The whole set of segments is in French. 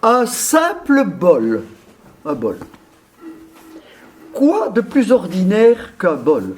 Un simple bol. Un bol. Quoi de plus ordinaire qu'un bol?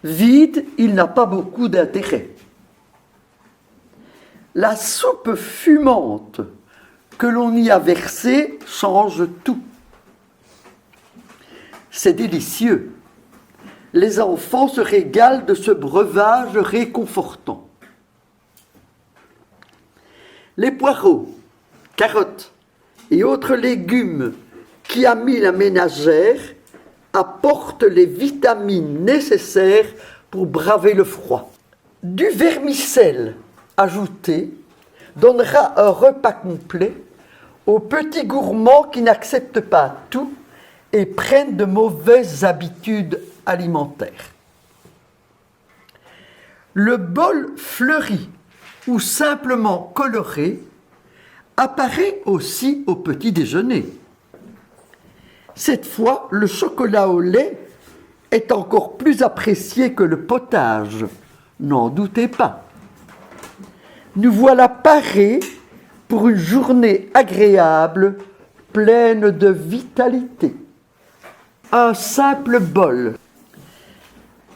Vide, il n'a pas beaucoup d'intérêt. La soupe fumante que l'on y a versée change tout. C'est délicieux. Les enfants se régalent de ce breuvage réconfortant. Les poireaux, carottes et autres légumes qui a mis la ménagère apportent les vitamines nécessaires pour braver le froid. Du vermicelle ajouté donnera un repas complet aux petits gourmands qui n'acceptent pas tout et prennent de mauvaises habitudes alimentaires. Le bol fleuri ou simplement coloré apparaît aussi au petit déjeuner. Cette fois, le chocolat au lait est encore plus apprécié que le potage, n'en doutez pas. Nous voilà parés pour une journée agréable, pleine de vitalité. Un simple bol.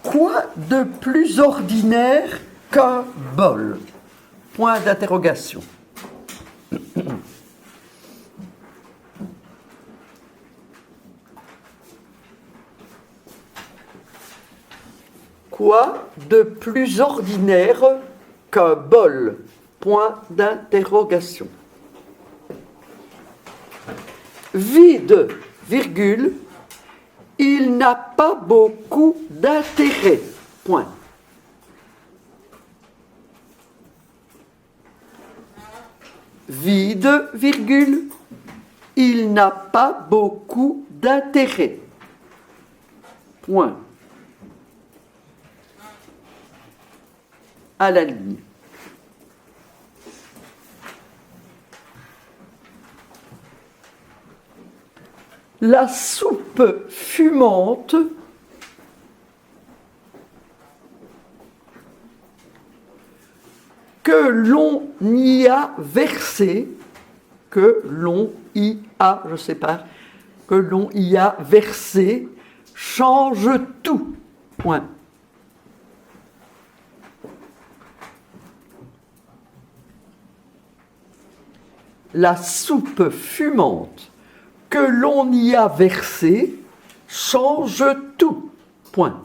Quoi de plus ordinaire qu'un bol? Point d'interrogation. Quoi de plus ordinaire qu'un bol? Point d'interrogation. Vide, virgule, il n'a pas beaucoup d'intérêt. Point. Vide, virgule, il n'a pas beaucoup d'intérêt. Point. À la ligne. La soupe fumante que l'on y a versé, que l'on y a versé, change tout. Point. La soupe fumante que l'on y a versé change tout. Point.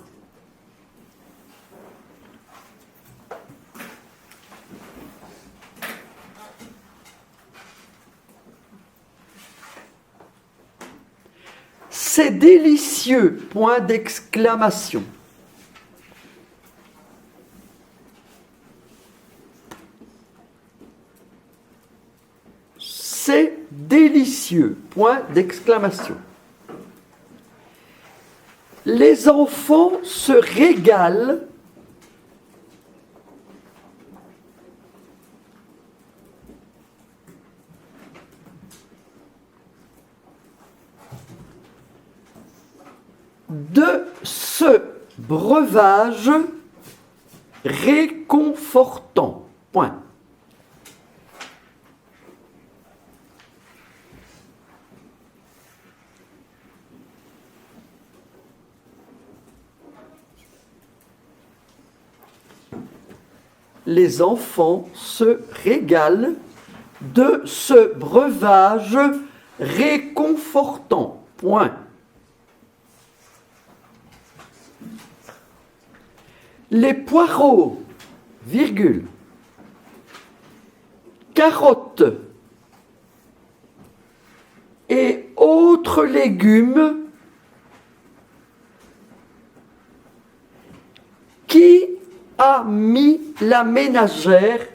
C'est délicieux. Point d'exclamation. C'est délicieux. Point d'exclamation. Les enfants se régalent de ce breuvage réconfortant. Point. Les enfants se régalent de ce breuvage réconfortant. Point. Les poireaux, virgule, carottes et autres légumes qui a mis la ménagère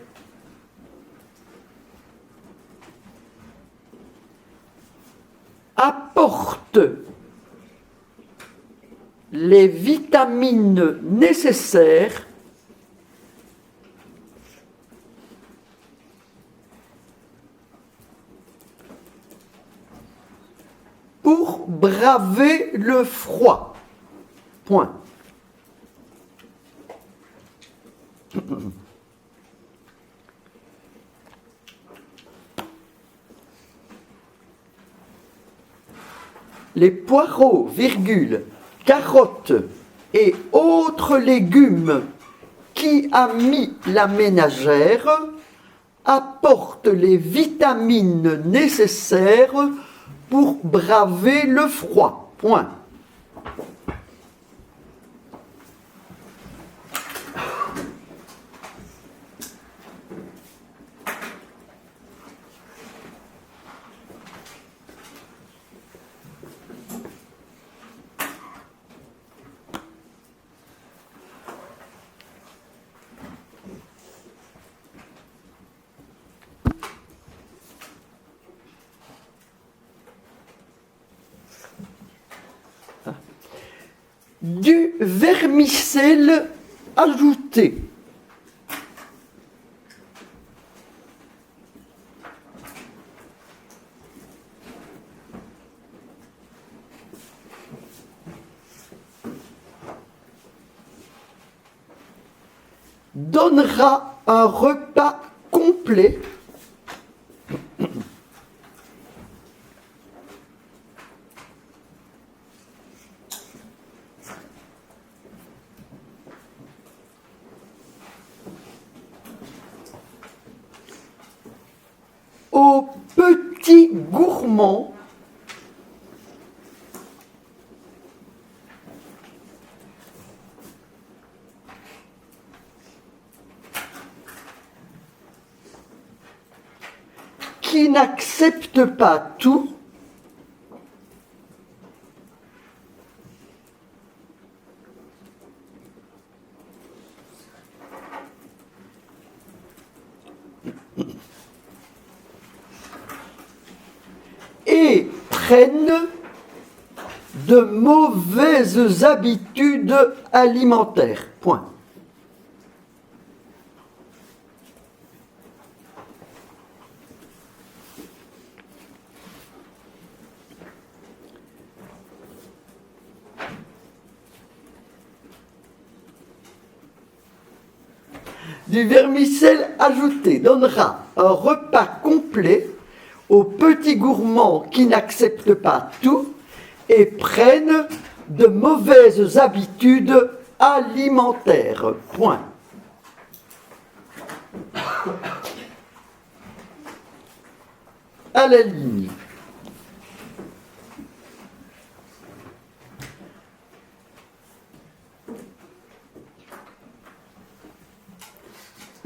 apporte les vitamines nécessaires pour braver le froid. Point. les poireaux, virgule, carottes et autres légumes qui a mis la ménagère apportent les vitamines nécessaires pour braver le froid. Point. Du vermicelle ajouté. Donnera un repas complet aux petits gourmands qui n'acceptent pas tout et prennent de mauvaises habitudes alimentaires. Point. Du vermicelle ajouté donnera un repas complet aux petits gourmands qui n'acceptent pas tout et prennent de mauvaises habitudes alimentaires. Point. À la ligne.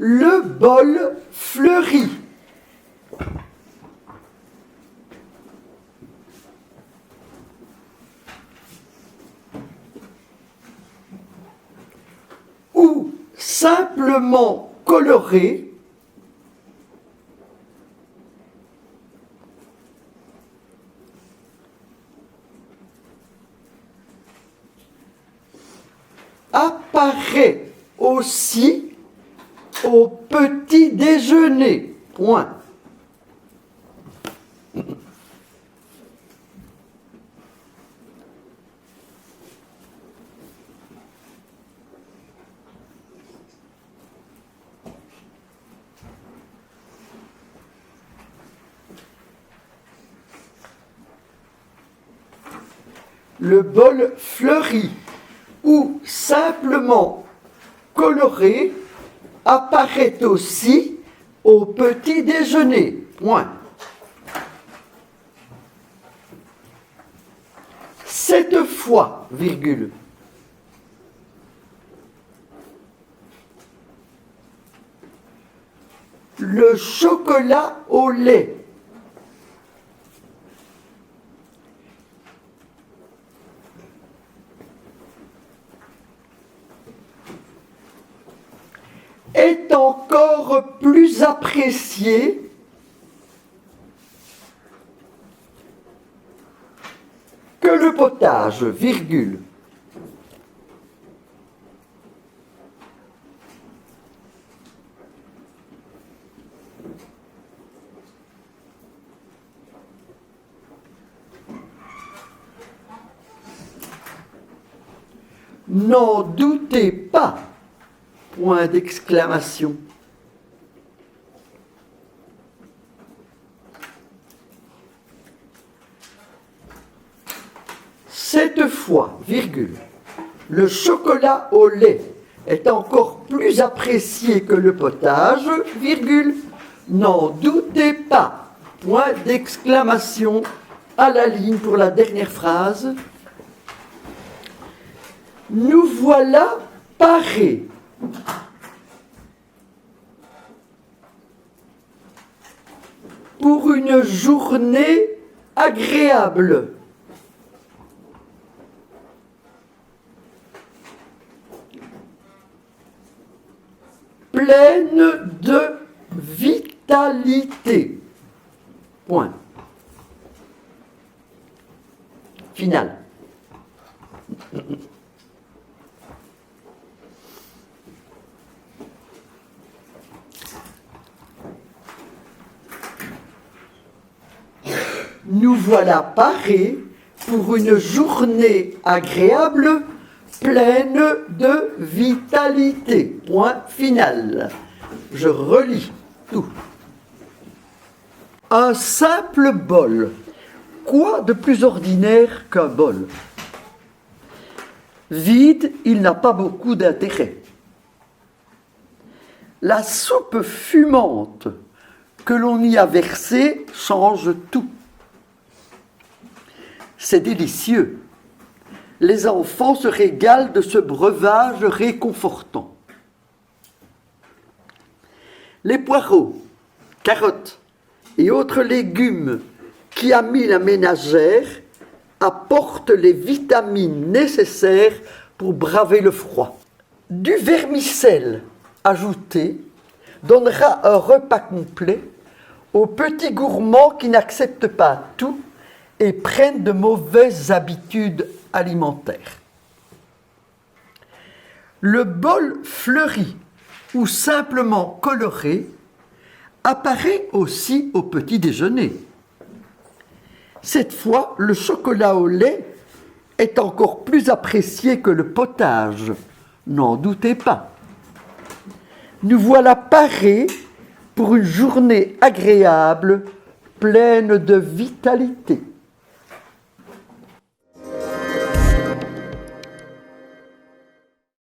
Le bol fleuri. Ou simplement coloré apparaît aussi au petit déjeuner. Point. Le bol fleuri ou simplement coloré apparaît aussi au petit déjeuner. Point. Cette fois, virgule. Le chocolat au lait est encore plus apprécié que le potage, virgule. N'en doutez pas. Point d'exclamation. Cette fois, virgule, le chocolat au lait est encore plus apprécié que le potage, virgule, n'en doutez pas. Point d'exclamation à la ligne pour la dernière phrase. Nous voilà parés. Pour une journée agréable. Pleine de vitalité. Point. Final. Nous voilà parés pour une journée agréable, pleine de vitalité. Point final. Je relis tout. Un simple bol. Quoi de plus ordinaire qu'un bol? Vide, il n'a pas beaucoup d'intérêt. La soupe fumante que l'on y a versée change tout. C'est délicieux. Les enfants se régalent de ce breuvage réconfortant. Les poireaux, carottes et autres légumes qui a mis la ménagère apportent les vitamines nécessaires pour braver le froid. Du vermicelle ajouté donnera un repas complet aux petits gourmands qui n'acceptent pas tout et prennent de mauvaises habitudes alimentaires. Le bol fleuri ou simplement coloré apparaît aussi au petit déjeuner. Cette fois, le chocolat au lait est encore plus apprécié que le potage, n'en doutez pas. Nous voilà parés pour une journée agréable, pleine de vitalité.